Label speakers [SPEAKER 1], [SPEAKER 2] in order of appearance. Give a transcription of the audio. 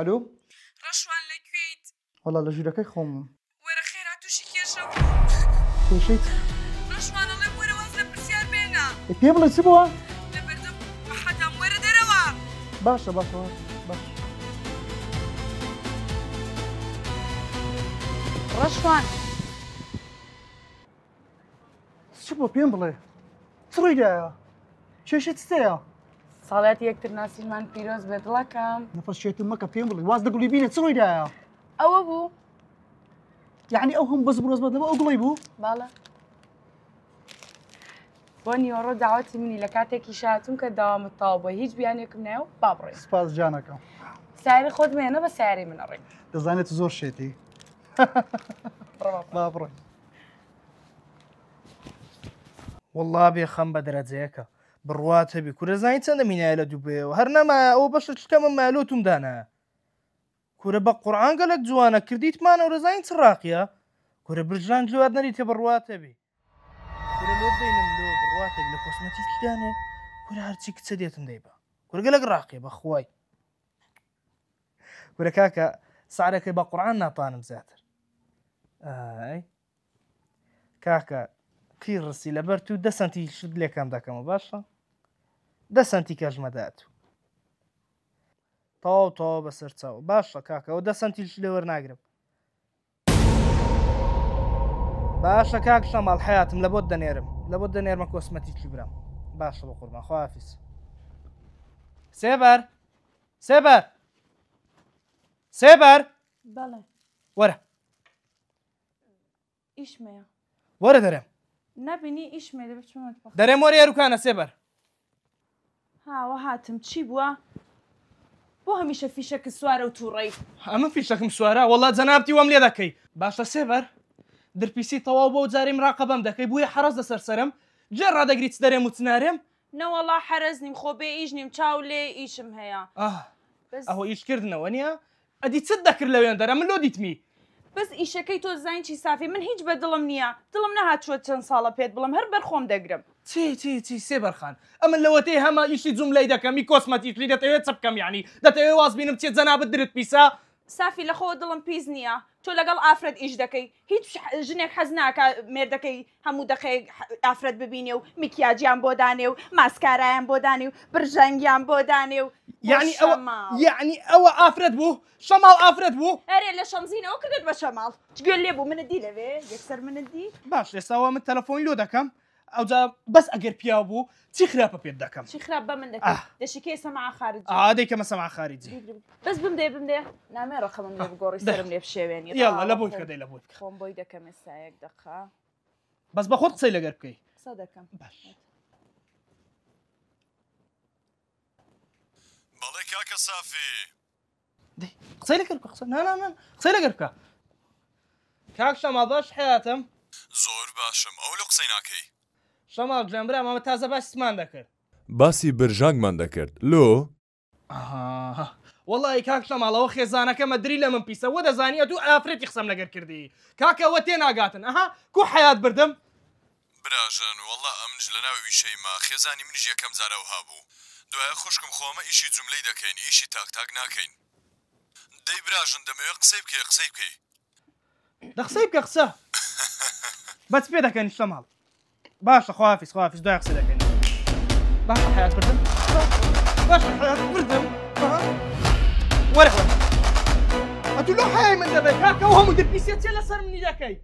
[SPEAKER 1] الو
[SPEAKER 2] ڕەشوان لەکوێیت؟
[SPEAKER 1] وەڵا لە ژوورەکەی خۆم
[SPEAKER 2] وەرە خێرا تووشی کێشە
[SPEAKER 1] کێشەیت
[SPEAKER 2] ڕەشوانەڵێ وەرە واز لە پرسیار بێنە
[SPEAKER 1] پێ بڵێ چ بووە؟
[SPEAKER 2] لە بەردەم بەحەدام وەرە دەرەوە.
[SPEAKER 1] باشە باشە باش
[SPEAKER 3] ڕەشوان
[SPEAKER 1] چ بووە پێم بڵێ چ ڕوویدایە؟ کێشەی چتەیە؟
[SPEAKER 3] ساڵات یەکتر ناسیمان پیرۆز بێت دڵەکەم
[SPEAKER 1] نەفەسشێتم مەکە پێم بڵێ واز دەگوڵی بینێ چ ڕوویدایە؟
[SPEAKER 3] ئەوە بوو
[SPEAKER 1] یعنی ئەو هەم بەس بڕۆز بەدەمە ئەو گوڵی بوو؟
[SPEAKER 3] باڵە بۆ نیوەڕۆ داواتی منی لە کاتێکی شاتوم کە داوامت تاوا بۆ هیچ بیانێکم نایە با بڕێ
[SPEAKER 1] سپاس جانەکەم
[SPEAKER 3] ساری خۆت مێنە بە ساری منەڕێ
[SPEAKER 1] دەزانێت زۆر شێتی با بڕێ
[SPEAKER 4] والله بێخەم بە دەرەجەیەکە بڕواتە بی کورە زانی چەندە مینایە لە دووبێەوە هەر نەما ئەوە بەشە چکەمە مالۆتم دانا کورە بە قورعان گەلک جوانە کردیتمانە و ڕزانی چ ڕاقیە کورە برژان جوات نەریتە بڕواتە بی کورە لۆ بینم لۆ بڕواتە لە کۆسمەتیکدانێ کورە هەرچی کچە دێتم دەیبە کورە گەلک ڕاقیە بەخوای کورە کاکە سعرەکەی بە قورعان ناتوانم زیاتر ئای کاکە قیڕسی لەبەر تو 10 سنتی شت لێکام دەکەمە باشە 10 سنتی کەژمەدات تەواو تەواو بەسەر چاوە باشە کاکەەوە 10 سنتیش لێ وەرناگرم باشە کاک شەماڵ حیاتم لە بۆت دەنێرم لە بۆت دەنێرمە کۆسمەتیکی برام باشە بە قوربان خواحافیز سێبەر سێبەر سێبەر
[SPEAKER 3] بەڵێ
[SPEAKER 4] وەرە
[SPEAKER 3] ئیشمەیە
[SPEAKER 4] وەرە دەرێم
[SPEAKER 3] نبینی ئیشمێ دەبێت چۆنت بە
[SPEAKER 4] دەرێم وەرە یاروکانە سێبەر
[SPEAKER 3] هاوە هاتم چی بووە بۆ هەمیشە فیشەکە سوارە و تووڕێی
[SPEAKER 4] ئەمە فیشەکەم سوارە وەڵا جەنابتی وەم لێ دەکەی باشە سێبەر درپیسی تەواو بۆ جاریم ڕاقەبەم دەکەی بووە حەرەز لەسەر سەرم جێ ڕادەگریت چ دەرێم و چنارێم
[SPEAKER 3] نەوەڵا حەرەز نیم خۆ بێ ئیش نیم چاو لێ ئیشم هەیە
[SPEAKER 4] ئەوە ئیشکردنەوە نییە ئەدی چت دەکرد لەوێن دەرە من لۆ دیتمی
[SPEAKER 3] بەس ئیشەکەی تۆ زین چی سافی من هیچ بە دڵم نییە دڵم نەهاتووە چەند ساڵە پێت بڵم هەر بەرخۆم دەگرم
[SPEAKER 4] چی سێبەرخان ئەمن لەوەتەی هەمە ئیشی جوملەی دەکەمی کۆسمەتیشلی دەتەوێت چ بکەم یعنی دەتەوێت واز بینم چێت جەنابەت درت پیسا
[SPEAKER 3] سافی لە خۆ دڵم پیس نییە تۆ لەگەڵ ئافرەت ئیش دەکەی هیچ ژنێک حەز ناکە مێردەکەی هەموو دەخەی ئافرەت ببینێ و میکیاجیان بۆ دانێ و ماسکارایان بۆ دانێ و برژەنگیان بۆ دانێ و
[SPEAKER 4] یعنی ئەوە ئافرەت بوو شەماڵ ئافرەت بوو
[SPEAKER 3] ئەرێ لە شەمزینەوە کردت بە شەماڵ گوێ لێ بوو منت دی لەوێ یەکسەر منت دی
[SPEAKER 4] باش ئێستاوە من تەلەفۆنی لۆ دەکەم ئەوجا بەس ئەگەر پیا بوو چی خراپە پێت دەکەم
[SPEAKER 3] چی خراپ بە من دەکەم دەشکێ سەماع خارجی
[SPEAKER 4] ئادەیکەمە سەماع خارجی
[SPEAKER 3] بەس بمدێ نامێ ڕقەمم لێ بگۆڕی سەرم لێ بشێوێنی
[SPEAKER 4] یاڵا لە بۆی کەدەی لە بۆی
[SPEAKER 3] خۆم بۆی دەکەم ئێستایەک دەقا
[SPEAKER 4] بەس بە خۆت قسەی لەگەر بکەی
[SPEAKER 3] قسە دەکەم
[SPEAKER 4] باش
[SPEAKER 5] بەڵێ کاکە سافی
[SPEAKER 4] قسەی لەگەر بکە قسە نانان قسەی لەگەر بکە کاک شەماڵ باش حیاتم
[SPEAKER 5] زۆر باشم ئەو لە قسەی ناکەی
[SPEAKER 4] شەماڵ گەمبرام ئەمە تازە باسیمان دەکرد
[SPEAKER 5] باسی برژانگمان دەکرد لۆ
[SPEAKER 4] وەڵی کاک شەماڵەوە خێزانەکەمە دری لە من پیسە وە دەزانیە دوو ئافرەتی قسەم لەگەر کردی کاکەوە تێناگاتن ئەها کو حیات بردم
[SPEAKER 5] براژن وەڵا ئەمنج لە ناوی ویشەیما خێزانی منیش یەکەم جارەوە هابوو دوایە خوشکم خۆمە ئیشی جوملەی دەکەین ئیشی تاک ناکەین دەی براژن دەمەوێت قسەی بکەی
[SPEAKER 4] دە قسەی بکە قسە بەچ پێ دەکەین شەماڵ باشە خواحافیز دوای قسە دەکەین باشە حیات بردم باشە حیات بردم وەرە ئەتو لۆ حیای من دەبێت کاکە و هەموو درپیسێت چێ لەسەر منی دەکەی